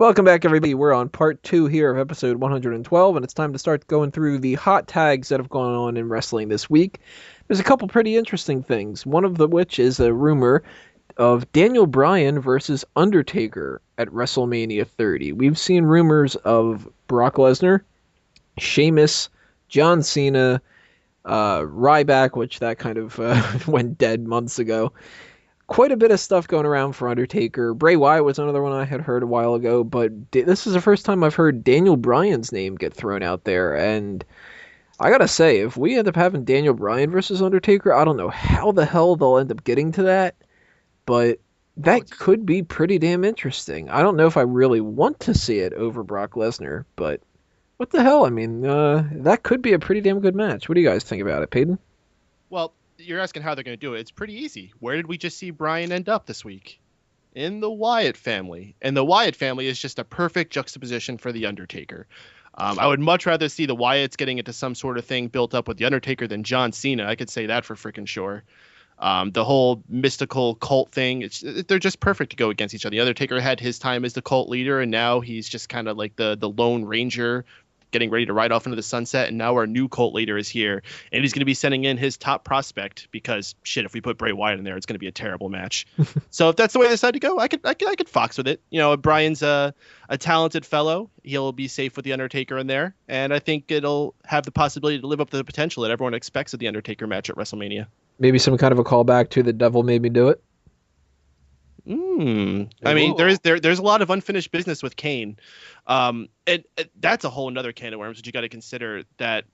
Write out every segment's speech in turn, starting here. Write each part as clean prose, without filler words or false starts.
Welcome back, everybody. We're on part 2 here of episode 112, and it's time to start going through the hot tags that have gone on in wrestling this week. There's a couple pretty interesting things, one of which is a rumor of Daniel Bryan versus Undertaker at WrestleMania 30. We've seen rumors of Brock Lesnar, Sheamus, John Cena, Ryback, which that kind of went dead months ago. Quite a bit of stuff going around for Undertaker. Bray Wyatt was another one I had heard a while ago, but this is the first time I've heard Daniel Bryan's name get thrown out there, and I gotta say, if we end up having Daniel Bryan versus Undertaker, I don't know how the hell they'll end up getting to that, but that could be pretty damn interesting. I don't know if I really want to see it over Brock Lesnar, but what the hell? I mean, that could be a pretty damn good match. What do you guys think about it, Peyton? Well, you're asking how they're going to do it. It's pretty easy. Where did we just see Bryan end up this week? In the Wyatt family. And the Wyatt family is just a perfect juxtaposition for The Undertaker. I would much rather see the Wyatts getting into some sort of thing built up with The Undertaker than John Cena. I could say that for freaking sure. The whole mystical cult thing, they're just perfect to go against each other. The Undertaker had his time as the cult leader, and now he's just kind of like the Lone Ranger getting ready to ride off into the sunset, and now our new cult leader is here, and he's going to be sending in his top prospect because, shit, if we put Bray Wyatt in there, it's going to be a terrible match. So if that's the way they decide to go, I could fox with it. You know, Bryan's a talented fellow. He'll be safe with The Undertaker in there, and I think it'll have the possibility to live up to the potential that everyone expects of The Undertaker match at WrestleMania. Maybe some kind of a callback to The Devil Made Me Do It? I mean, there's a lot of unfinished business with Kane. That's a whole another can of worms, but you got to consider that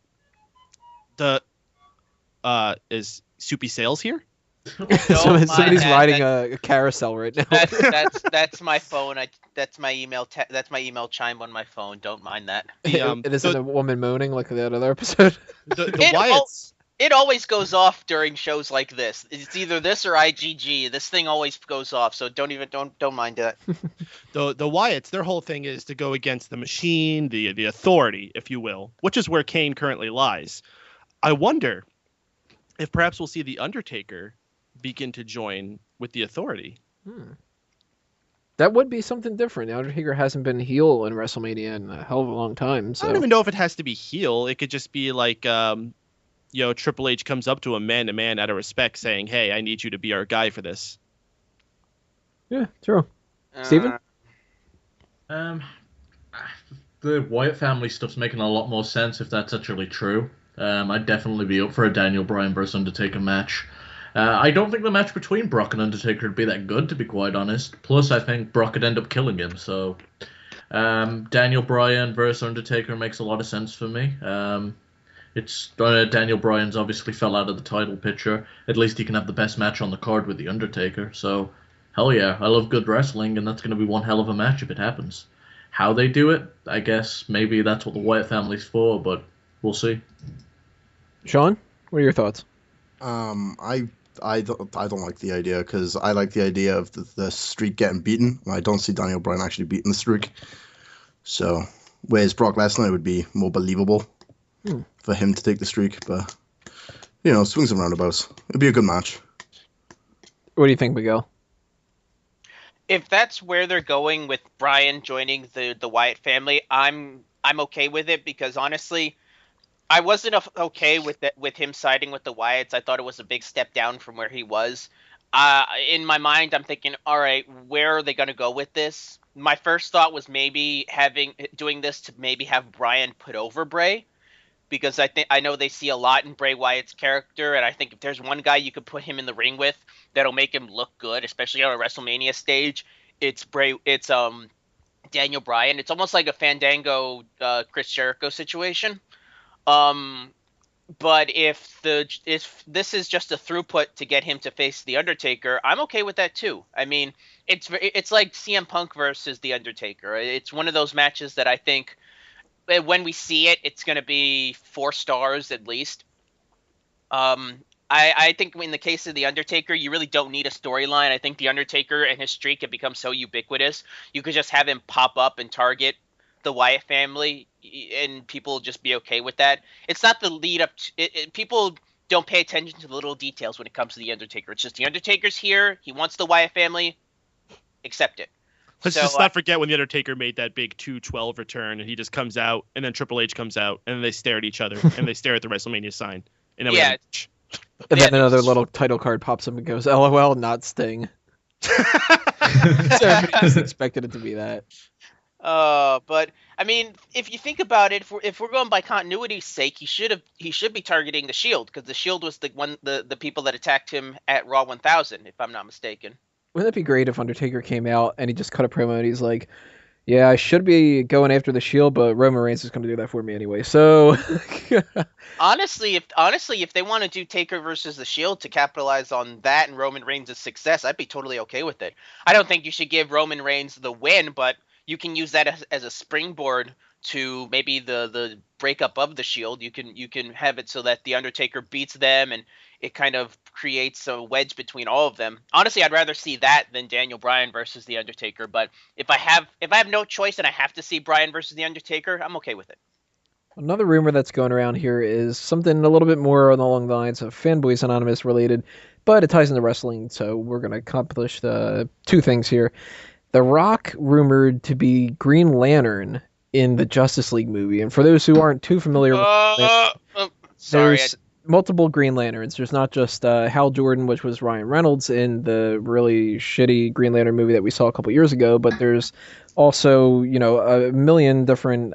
is Soupy Sales here? Somebody's riding a carousel right now. That's my phone. That's my email. That's my email chime on my phone. Don't mind that. It isn't a woman moaning like that other episode. The Wyatts. It always goes off during shows like this. It's either this or IGG. This thing always goes off, so don't mind that. The Wyatts, their whole thing is to go against the machine, the authority, if you will, which is where Kane currently lies. I wonder if perhaps we'll see the Undertaker begin to join with the authority. That would be something different. The Undertaker hasn't been heel in WrestleMania in a hell of a long time. So. I don't even know if it has to be heel. It could just be like Triple H comes up to him man-to-man out of respect saying, hey, I need you to be our guy for this. Yeah, true. Steven? The Wyatt family stuff's making a lot more sense if that's actually true. I'd definitely be up for a Daniel Bryan versus Undertaker match. I don't think the match between Brock and Undertaker would be that good, to be quite honest. Plus, I think Brock would end up killing him, so Daniel Bryan versus Undertaker makes a lot of sense for me. It's Daniel Bryan's obviously fell out of the title picture. At least he can have the best match on the card with The Undertaker. So, hell yeah, I love good wrestling, and that's going to be one hell of a match if it happens. How they do it, I guess maybe that's what the Wyatt family's for, but we'll see. Sean, what are your thoughts? I don't like the idea, because I like the idea of the streak getting beaten. I don't see Daniel Bryan actually beating the streak. So, whereas Brock Lesnar would be more believable. For him to take the streak, but swings and roundabouts. It'd be a good match. What do you think, Miguel? If that's where they're going with Bryan joining the Wyatt family, I'm okay with it, because honestly, I wasn't okay with him siding with the Wyatts. I thought it was a big step down from where he was. In my mind, I'm thinking, all right, where are they going to go with this? My first thought was maybe doing this to maybe have Bryan put over Bray. Because I know they see a lot in Bray Wyatt's character, and I think if there's one guy you could put him in the ring with that'll make him look good, especially on a WrestleMania stage, it's Daniel Bryan. It's almost like a Fandango Chris Jericho situation. But if this is just a throughput to get him to face The Undertaker, I'm okay with that too. I mean, it's like CM Punk versus The Undertaker. It's one of those matches that I think, when we see it, it's going to be 4 stars at least. I think in the case of The Undertaker, you really don't need a storyline. I think The Undertaker and his streak have become so ubiquitous. You could just have him pop up and target the Wyatt family, and people will just be okay with that. It's not the lead up to people don't pay attention to the little details when it comes to The Undertaker. It's just The Undertaker's here. He wants the Wyatt family. Accept it. Let's So, just not forget when the Undertaker made that big 212 return, and he just comes out, and then Triple H comes out, and then they stare at each other, and they stare at the WrestleMania sign, and then we have a match. And Yeah, then another little title card pops up and goes, "LOL, not Sting." So everybody just expected it to be that. but I mean, if you think about it, if we're going by continuity's sake, he should be targeting the Shield, because the Shield was the people that attacked him at Raw 1000, if I'm not mistaken. Wouldn't it be great if Undertaker came out and he just cut a promo and he's like, "Yeah, I should be going after the Shield, but Roman Reigns is going to do that for me anyway." So Honestly, if they want to do Taker versus the Shield to capitalize on that and Roman Reigns' success, I'd be totally okay with it. I don't think you should give Roman Reigns the win, but you can use that as a springboard to maybe the breakup of the Shield. You can have it so that the Undertaker beats them, and it kind of creates a wedge between all of them. Honestly, I'd rather see that than Daniel Bryan versus the Undertaker. But if I have no choice and I have to see Bryan versus the Undertaker, I'm okay with it. another rumor that's going around here is something a little bit more along the lines of Fanboys Anonymous related, but it ties into wrestling, so we're going to accomplish the two things here. The Rock rumored to be Green Lantern in the Justice League movie, and for those who aren't too familiar with there's multiple Green Lanterns. There's not just Hal Jordan, which was Ryan Reynolds in the really shitty Green Lantern movie that we saw a couple years ago, but there's also, a million different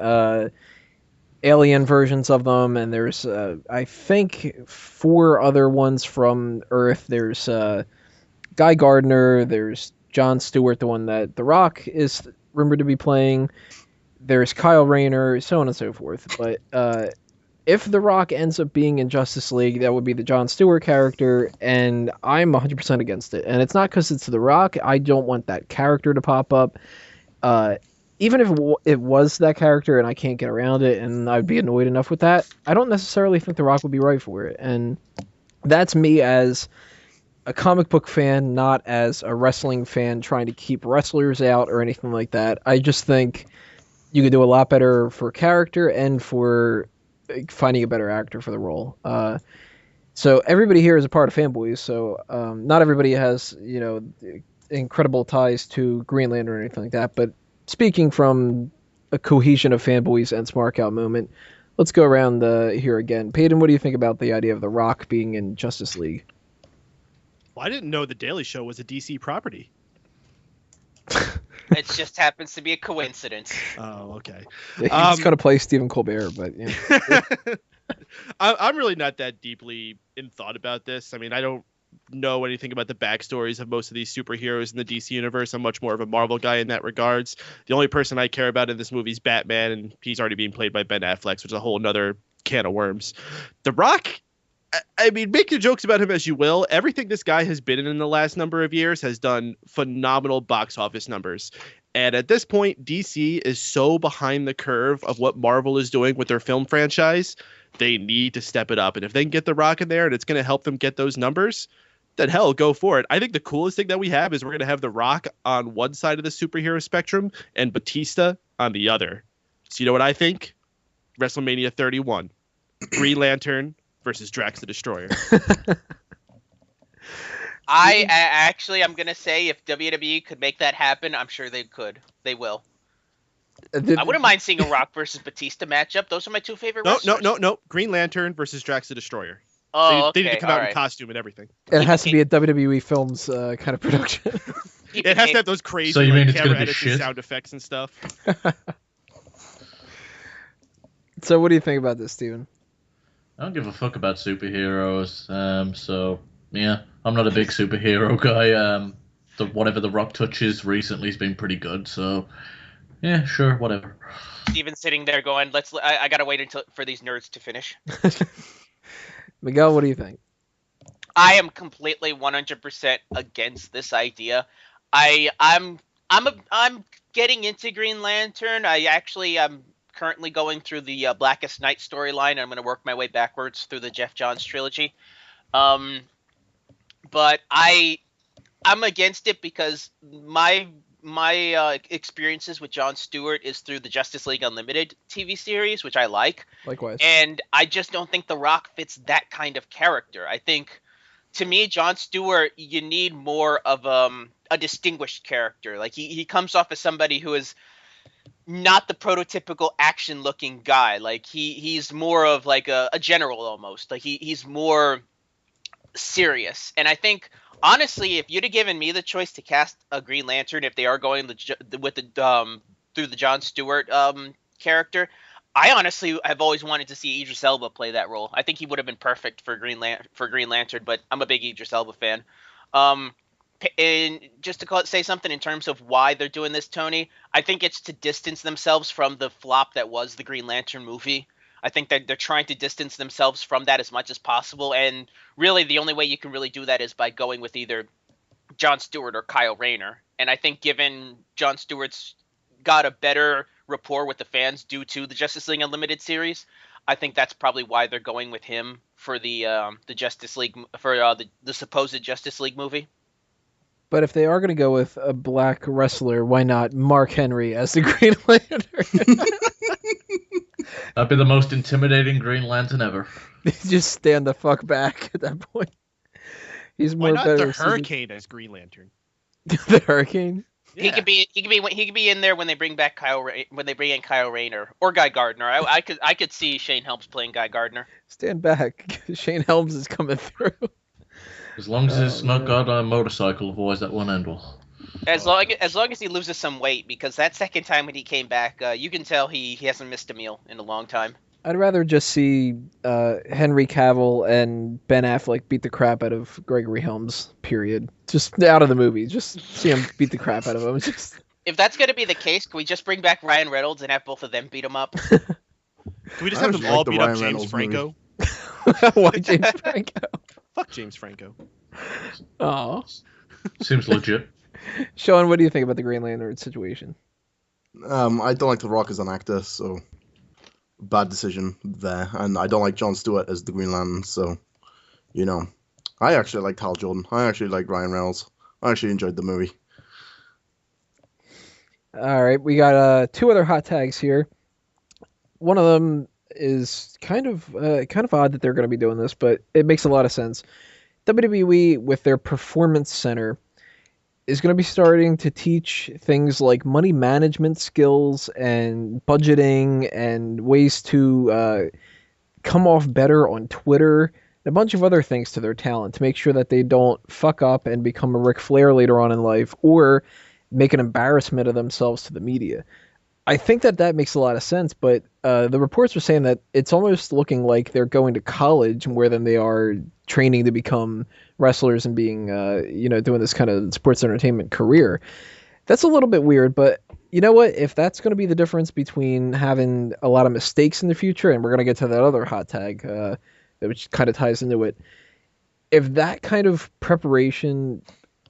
alien versions of them, and there's I think 4 other ones from Earth. There's Guy Gardner, there's Jon Stewart, the one that The Rock is rumored to be playing, there's Kyle Rayner, so on and so forth. But if The Rock ends up being in Justice League, that would be the Jon Stewart character, and I'm 100% against it. And it's not because it's The Rock. I don't want that character to pop up. Even if it was that character and I can't get around it and I'd be annoyed enough with that, I don't necessarily think The Rock would be right for it. And that's me as a comic book fan, not as a wrestling fan trying to keep wrestlers out or anything like that. I just think you could do a lot better for character and for finding a better actor for the role. So everybody here is a part of Fanboys, so not everybody has, incredible ties to Green Lantern or anything like that, but speaking from a cohesion of Fanboys and Smark Out moment, let's go around here again. Peyton, what do you think about the idea of The Rock being in Justice League? Well, I didn't know The Daily Show was a DC property. It just happens to be a coincidence. Oh, okay. He's going to play Stephen Colbert, but yeah. I'm really not that deeply in thought about this. I mean, I don't know anything about the backstories of most of these superheroes in the DC universe. I'm much more of a Marvel guy in that regards. The only person I care about in this movie is Batman, and he's already being played by Ben Affleck, which is a whole nother can of worms. The Rock, I mean, make your jokes about him as you will. Everything this guy has been in the last number of years has done phenomenal box office numbers. And at this point, DC is so behind the curve of what Marvel is doing with their film franchise, they need to step it up. And if they can get The Rock in there and it's going to help them get those numbers, then hell, go for it. I think the coolest thing that we have is we're going to have The Rock on one side of the superhero spectrum and Batista on the other. So you know what I think? WrestleMania 31. Green Lantern versus Drax the Destroyer. I'm gonna say if WWE could make that happen, I'm sure they could. They will. I wouldn't mind seeing a Rock versus Batista matchup. Those are my 2 favorite wrestlers. No. Green Lantern versus Drax the Destroyer. Oh, they need to come out in costume and everything. It has to be a WWE Films kind of production. It has to have those crazy camera edits and sound effects and stuff. So what do you think about this, Steven? I don't give a fuck about superheroes. So yeah, I'm not a big superhero guy. Whatever The Rock touches recently has been pretty good. So yeah, sure, whatever. Steven's sitting there going, I gotta wait until for these nerds to finish. Miguel, what do you think? I am completely 100% against this idea. I'm getting into Green Lantern. I'm currently going through the Blackest Night storyline. I'm going to work my way backwards through the Jeff Johns trilogy. But I'm against it because my experiences with Jon Stewart is through the Justice League Unlimited TV series, which I like. Likewise. And I just don't think The Rock fits that kind of character. I think, to me, Jon Stewart, you need more of a distinguished character. Like he comes off as somebody who is not the prototypical action looking guy. Like he's more of like a general almost. Like he's more serious. And I think honestly, if you'd have given me the choice to cast a Green Lantern, if they are going with the through the Jon Stewart character, I honestly have always wanted to see Idris Elba play that role. I think he would have been perfect for Green Lantern, but I'm a big Idris Elba fan. And just to say something in terms of why they're doing this, Tony, I think it's to distance themselves from the flop that was the Green Lantern movie. I think that they're trying to distance themselves from that as much as possible, and really the only way you can really do that is by going with either Jon Stewart or Kyle Rayner. And I think given Jon Stewart's got a better rapport with the fans due to the Justice League Unlimited series, I think that's probably why they're going with him for the Justice League for the supposed Justice League movie. But if they are going to go with a black wrestler, why not Mark Henry as the Green Lantern? That'd be the most intimidating Green Lantern ever. Just stand the fuck back at that point. He's more Why not better the Hurricane as Green Lantern? The Hurricane? Yeah. He could be in there when they bring back when they bring in Kyle Rayner or Guy Gardner. I could see Shane Helms playing Guy Gardner. Stand back. Shane Helms is coming through. As long as it's not got a motorcycle, otherwise that won't end well. As long as he loses some weight, because that second time when he came back, you can tell he hasn't missed a meal in a long time. I'd rather just see Henry Cavill and Ben Affleck beat the crap out of Gregory Helms, period. Just out of the movie. Just see him beat the crap out of him. Just... If that's going to be the case, can we just bring back Ryan Reynolds and have both of them beat him up? Can we just have them all beat up James Franco? Why James Franco? Fuck James Franco. Oh. Seems legit. Sean, what do you think about the Green Lantern situation? I don't like The Rock as an actor, so bad decision there. And I don't like Jon Stewart as the Green Lantern, so, you know. I actually liked Hal Jordan. I actually liked Ryan Reynolds. I actually enjoyed the movie. All right, we got two other hot tags here. One of them is kind of odd that they're going to be doing this, but it makes a lot of sense. WWE, with their Performance Center, is going to be starting to teach things like money management skills and budgeting and ways to come off better on Twitter and a bunch of other things to their talent to make sure that they don't fuck up and become a Ric Flair later on in life or make an embarrassment of themselves to the media. I think that makes a lot of sense, but the reports were saying that it's almost looking like they're going to college more than they are training to become wrestlers and being, doing this kind of sports entertainment career. That's a little bit weird, but you know what? If that's going to be the difference between having a lot of mistakes in the future, and we're going to get to that other hot tag, which kind of ties into it, if that kind of preparation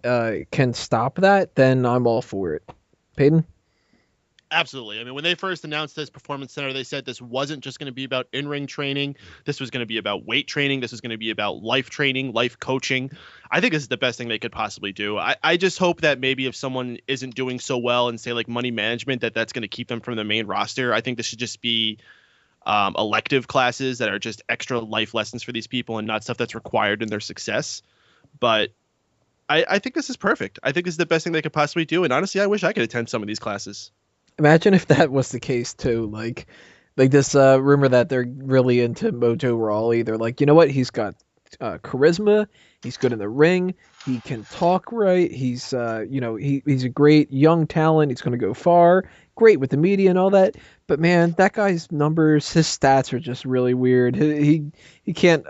can stop that, then I'm all for it. Peyton? Absolutely. I mean, when they first announced this Performance Center, they said this wasn't just going to be about in-ring training. This was going to be about weight training. This was going to be about life training, life coaching. I think this is the best thing they could possibly do. I just hope that maybe if someone isn't doing so well in, say, like money management, that's going to keep them from the main roster. I think this should just be elective classes that are just extra life lessons for these people and not stuff that's required in their success. But I think this is perfect. I think this is the best thing they could possibly do. And honestly, I wish I could attend some of these classes. Imagine if that was the case too, like this rumor that they're really into Mojo Rawley. They're like, you know what? He's got charisma. He's good in the ring. He can talk right. He's he's a great young talent. He's going to go far. Great with the media and all that. But man, that guy's numbers, his stats are just really weird. He can't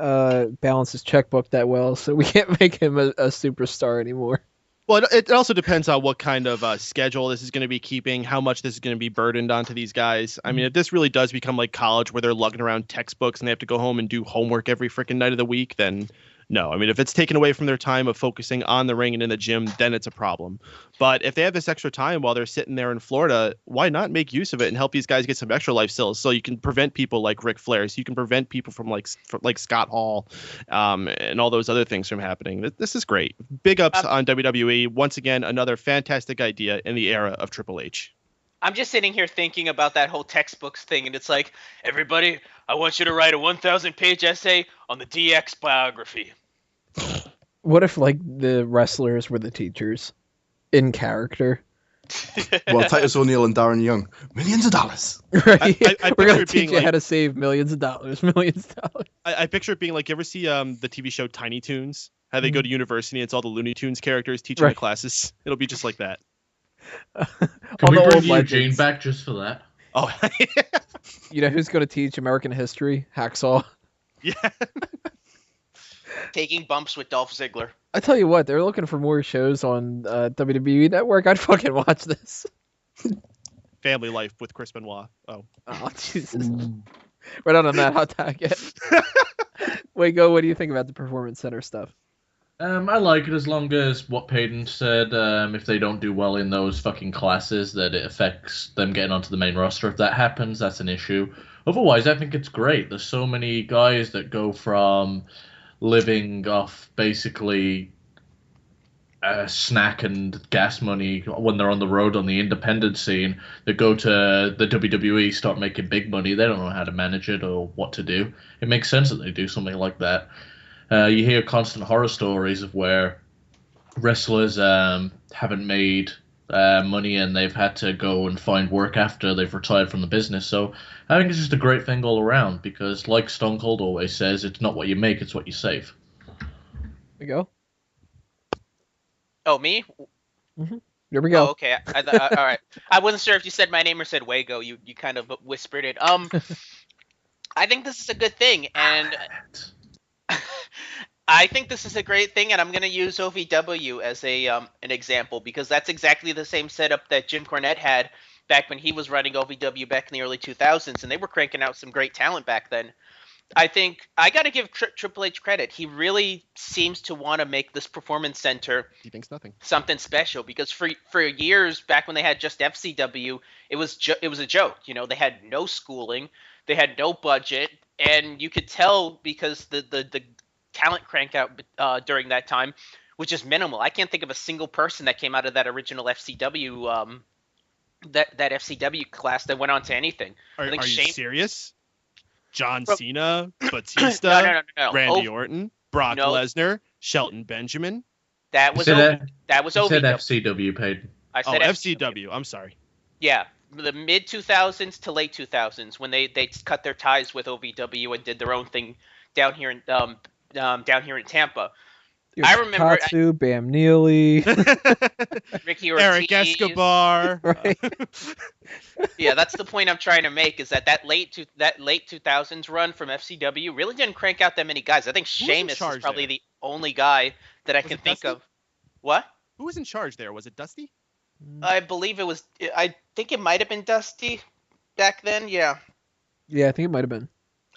balance his checkbook that well, so we can't make him a superstar anymore. Well, it also depends on what kind of schedule this is going to be keeping, how much this is going to be burdened onto these guys. I mean, if this really does become like college where they're lugging around textbooks and they have to go home and do homework every freaking night of the week, then no. I mean, if it's taken away from their time of focusing on the ring and in the gym, then it's a problem. But if they have this extra time while they're sitting there in Florida, why not make use of it and help these guys get some extra life skills so you can prevent people like Ric Flair, so you can prevent people from like Scott Hall and all those other things from happening. This is great. Big ups on WWE. Once again, another fantastic idea in the era of Triple H. I'm just sitting here thinking about that whole textbooks thing, and it's like, everybody, I want you to write a 1,000-page essay on the DX biography. What if, like, the wrestlers were the teachers? in character. Well, Titus O'Neil and Darren Young, millions of dollars. Right? I We're gonna picture it teach being you like- how to save millions of dollars, millions of dollars. I picture it being like, you ever see the TV show Tiny Toons? How they go to university and it's all the Looney Tunes characters teaching the Right. classes. It'll be just like that. Can All we the bring old Eugene legends. back just for that? Oh, You know who's gonna teach American history? Hacksaw. yeah. Taking bumps with Dolph Ziggler. I tell you what, they're looking for more shows on WWE Network. I'd fucking watch this. Family Life with Chris Benoit. Oh. Oh Jesus! We're not on that hot tag yet. Wago, what do you think about the Performance Center stuff? I like it as long as what Payton said, if they don't do well in those fucking classes, that it affects them getting onto the main roster. If that happens, that's an issue. Otherwise, I think it's great. There's so many guys that go from living off basically snack and gas money when they're on the road on the independent scene, that go to the WWE, start making big money. They don't know how to manage it or what to do. It makes sense that they do something like that. You hear constant horror stories of where wrestlers haven't made money and they've had to go and find work after they've retired from the business. So I think it's just a great thing all around because, like Stone Cold always says, it's not what you make, it's what you save. We go. Oh, me? Here we go. Oh, okay. All right. I wasn't sure if you said my name or said Wago. You kind of whispered it. I think this is a good thing, and I think this is a great thing, and I'm going to use OVW as an example because that's exactly the same setup that Jim Cornette had back when he was running OVW back in the early 2000s, and they were cranking out some great talent back then. I think I got to give Triple H credit. He really seems to want to make this Performance Center He thinks nothing. something special because for years back when they had just FCW, it was a joke. You know, they had no schooling, they had no budget, and you could tell because the talent crank out during that time was just minimal. I can't think of a single person that came out of that original FCW that FCW class that went on to anything. Are you Shane- serious? John Bro- Cena, Batista, No. Randy Orton, Brock No. Lesnar, Shelton Benjamin. That was You said OVW. FCW, Payton. I Oh, said FCW. I'm sorry. Yeah, the mid 2000s to late 2000s when they cut their ties with OVW and did their own thing down here in Tampa. I remember Katsu, Bam Neely. Ricky Ortiz. Eric Escobar. Right. Yeah, that's the point I'm trying to make. Is that late 2000s run from FCW really didn't crank out that many guys. I think in Sheamus is charge probably there? the only guy that I Was can it think Dusty? of. What? Who was in charge there? Was it Dusty? I believe it was. I think it might have been Dusty back then. Yeah. Yeah, I think it might have been.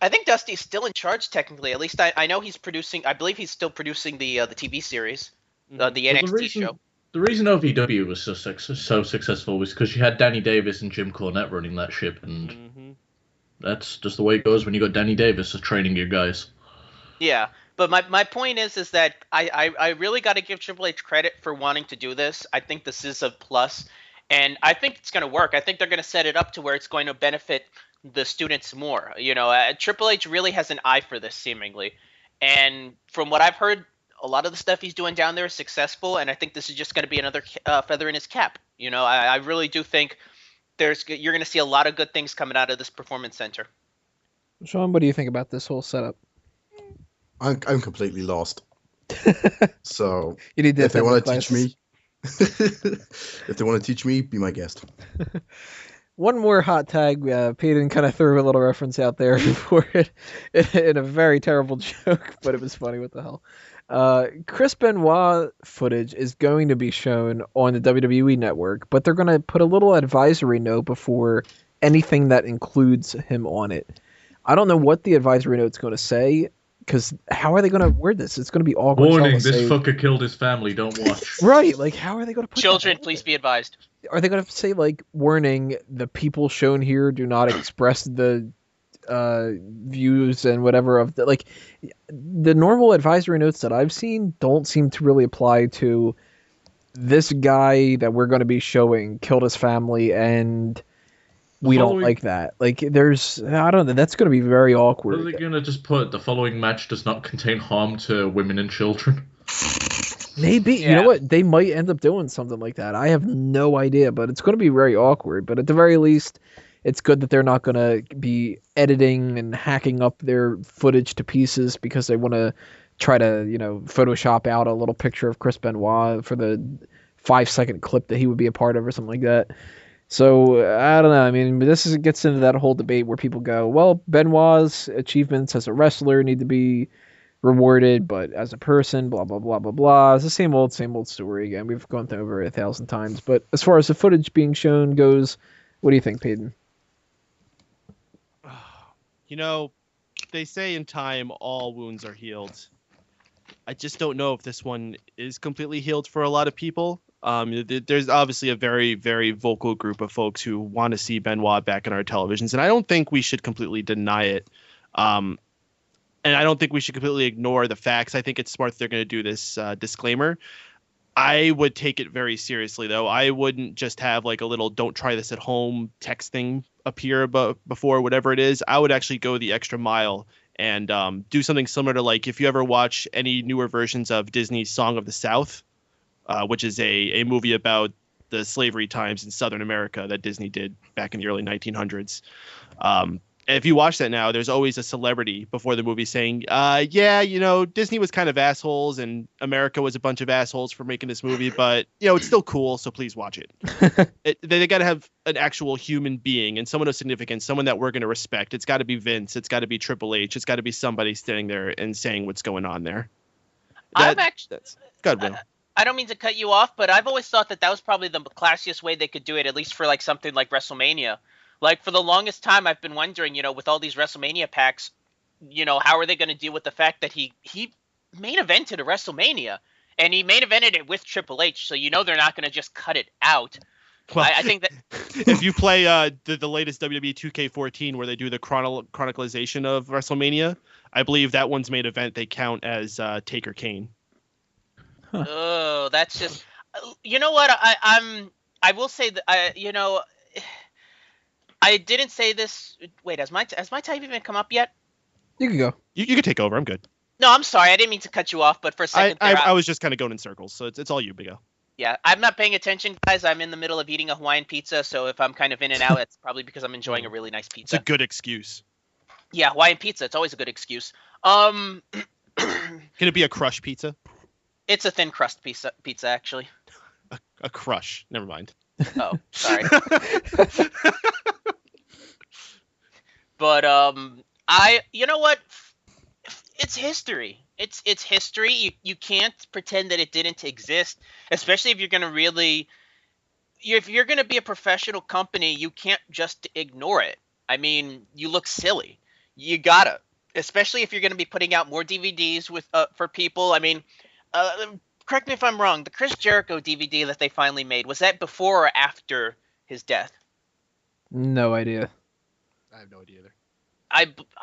I think Dusty's still in charge technically. At least I know he's producing. I believe he's still producing the TV series, the NXT show. The reason OVW was so successful was because you had Danny Davis and Jim Cornette running that ship, and Mm-hmm. that's just the way it goes when you got Danny Davis training your guys. Yeah, but my point is that I really got to give Triple H credit for wanting to do this. I think this is a plus, and I think it's going to work. I think they're going to set it up to where it's going to benefit the students more. You know, Triple H really has an eye for this seemingly, and from what I've heard, a lot of the stuff he's doing down there is successful, and I think this is just going to be another feather in his cap. You know, I really do think you're going to see a lot of good things coming out of this Performance Center. Sean, what do you think about this whole setup? I'm completely lost. So You need to if they attend want the to teach classes. me, if they want to teach me, be my guest. One more hot tag. Peyton kind of threw a little reference out there for it in a very terrible joke, but it was funny. What the hell? Chris Benoit footage is going to be shown on the WWE Network, but they're going to put a little advisory note before anything that includes him on it. I don't know what the advisory note's going to say, because how are they going to word this? It's going to be awkward. Warning, to this say, fucker killed his family, don't watch. Right, like how are they going to put Children, that? please be advised. Are they going to say, like, warning, the people shown here do not express the views and whatever of the, like, the normal advisory notes that I've seen don't seem to really apply to this guy that we're going to be showing killed his family and we don't like that. Like, there's, I don't know, that's going to be very Are awkward. they gonna just put the following match does not contain harm to women and children? Maybe, you know Yeah. what? They might end up doing something like that. I have no idea, but it's going to be very awkward. But at the very least, it's good that they're not going to be editing and hacking up their footage to pieces because they want to try to, Photoshop out a little picture of Chris Benoit for the 5-second clip that he would be a part of or something like that. So I don't know. I mean, gets into that whole debate where people go, well, Benoit's achievements as a wrestler need to be rewarded, but as a person, blah blah blah blah blah. It's the same old story again. We've gone over it 1,000 times. But as far as the footage being shown goes, what do you think, Peyton? You know, they say in time all wounds are healed. I just don't know if this one is completely healed for a lot of people. There's obviously a very, very vocal group of folks who want to see Benoit back on our televisions, and I don't think we should completely deny it. And I don't think we should completely ignore the facts. I think it's smart that they're going to do this disclaimer. I would take it very seriously, though. I wouldn't just have like a little "don't try this at home" text thing appear before whatever it is. I would actually go the extra mile and do something similar to, like, if you ever watch any newer versions of Disney's Song of the South, which is a movie about the slavery times in Southern America that Disney did back in the early 1900s. And if you watch that now, there's always a celebrity before the movie saying, Disney was kind of assholes and America was a bunch of assholes for making this movie, but, it's still cool, so please watch it. They got to have an actual human being and someone of significance, someone that we're going to respect. It's got to be Vince. It's got to be Triple H. It's got to be somebody standing there and saying what's going on there. That's good, Will. I don't mean to cut you off, but I've always thought that was probably the classiest way they could do it, at least for like something like WrestleMania. Like, for the longest time, I've been wondering, with all these WrestleMania packs, how are they going to deal with the fact that he main evented a WrestleMania, and he main evented it with Triple H, so they're not going to just cut it out. Well, I think that if you play the latest WWE 2K14 where they do the chronicalization of WrestleMania, I believe that one's main event they count as Taker Kane. Oh, that's just. You know what? I will say that I didn't say this. Wait, has my type even come up yet? You can go. You can take over. I'm good. No, I'm sorry. I didn't mean to cut you off, but for a second I was just kind of going in circles, so it's all you, Big O. Yeah, I'm not paying attention, guys. I'm in the middle of eating a Hawaiian pizza, so if I'm kind of in and out, it's probably because I'm enjoying a really nice pizza. It's a good excuse. Yeah, Hawaiian pizza. It's always a good excuse. Can it be a crush pizza? It's a thin crust pizza, actually. A crush. Never mind. Oh, sorry. But you know what? It's history. It's history. You can't pretend that it didn't exist, especially if you're going to really. If you're going to be a professional company, you can't just ignore it. I mean, you look silly. You gotta, especially if you're going to be putting out more DVDs with for people. I mean, correct me if I'm wrong. The Chris Jericho DVD that they finally made, was that before or after his death? No idea. I have no idea either.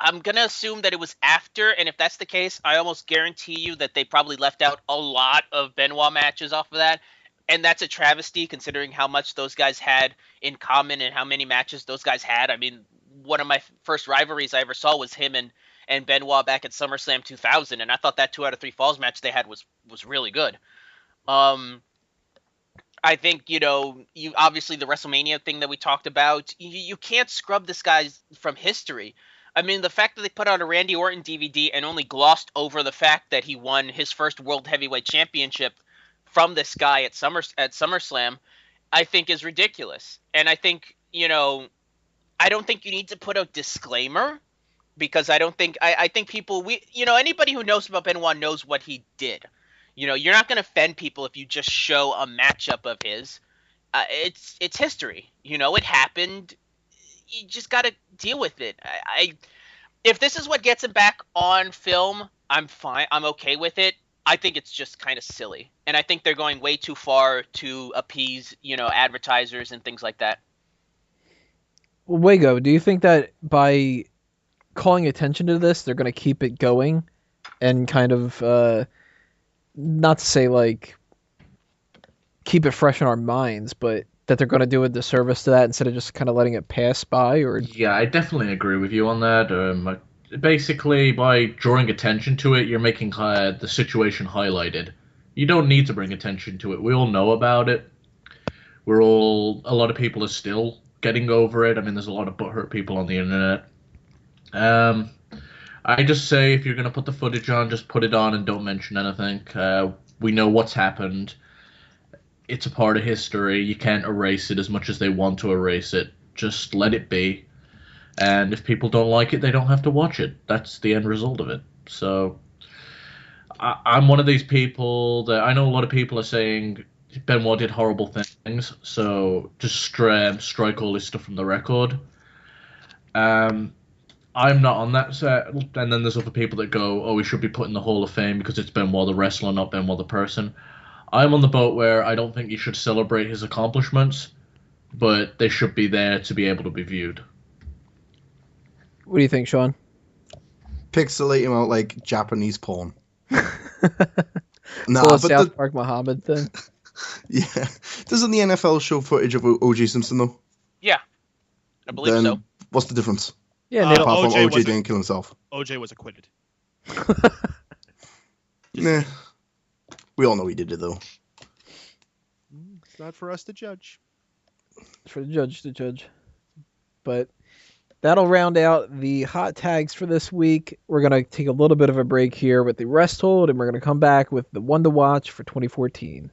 I'm going to assume that it was after, and if that's the case, I almost guarantee you that they probably left out a lot of Benoit matches off of that, and that's a travesty considering how much those guys had in common and how many matches those guys had. I mean, one of my first rivalries I ever saw was him and Benoit back at SummerSlam 2000, and I thought that 2 out of 3 falls match they had was really good. I think, you obviously the WrestleMania thing that we talked about, you can't scrub this guy from history. I mean, the fact that they put out a Randy Orton DVD and only glossed over the fact that he won his first World Heavyweight Championship from this guy at SummerSlam, I think is ridiculous. And I think, I don't think you need to put a disclaimer, because I think people, anybody who knows about Benoit knows what he did. You're not going to offend people if you just show a matchup of his. It's history. It happened. You just got to deal with it. If this is what gets him back on film, I'm fine. I'm okay with it. I think it's just kind of silly. And I think they're going way too far to appease, advertisers and things like that. Well, Wago, do you think that by calling attention to this, they're going to keep it going and kind of, not to say like keep it fresh in our minds, but that they're going to do a disservice to that instead of just kind of letting it pass by? Or Yeah, I definitely agree with you on that. Basically, by drawing attention to it, you're making the situation highlighted. You don't need to bring attention to it. We all know about it. A lot of people are still getting over it. I mean, there's a lot of butthurt people on the internet. I just say if you're going to put the footage on, just put it on and don't mention anything. We know what's happened. It's a part of history. You can't erase it as much as they want to erase it. Just let it be. And if people don't like it, they don't have to watch it. That's the end result of it. So I'm one of these people that I know a lot of people are saying Benoit did horrible things, so just strike all this stuff from the record. I'm not on that set, and then there's other people that go, oh, he should be put in the Hall of Fame because it's Benoit the wrestler, not Benoit the person. I'm on the boat where I don't think you should celebrate his accomplishments, but they should be there to be able to be viewed. What do you think, Sean? Pixelate him out like Japanese porn. Nah, South Park Muhammad thing. Yeah. Doesn't the NFL show footage of O.J. Simpson, though? Yeah. I believe then so. What's the difference? Yeah, apart from O.J. didn't kill himself. O.J. was acquitted. Nah. We all know he did it, though. It's not for us to judge. It's for the judge to judge. But that'll round out the hot tags for this week. We're going to take a little bit of a break here with the rest hold, and we're going to come back with the one to watch for 2014.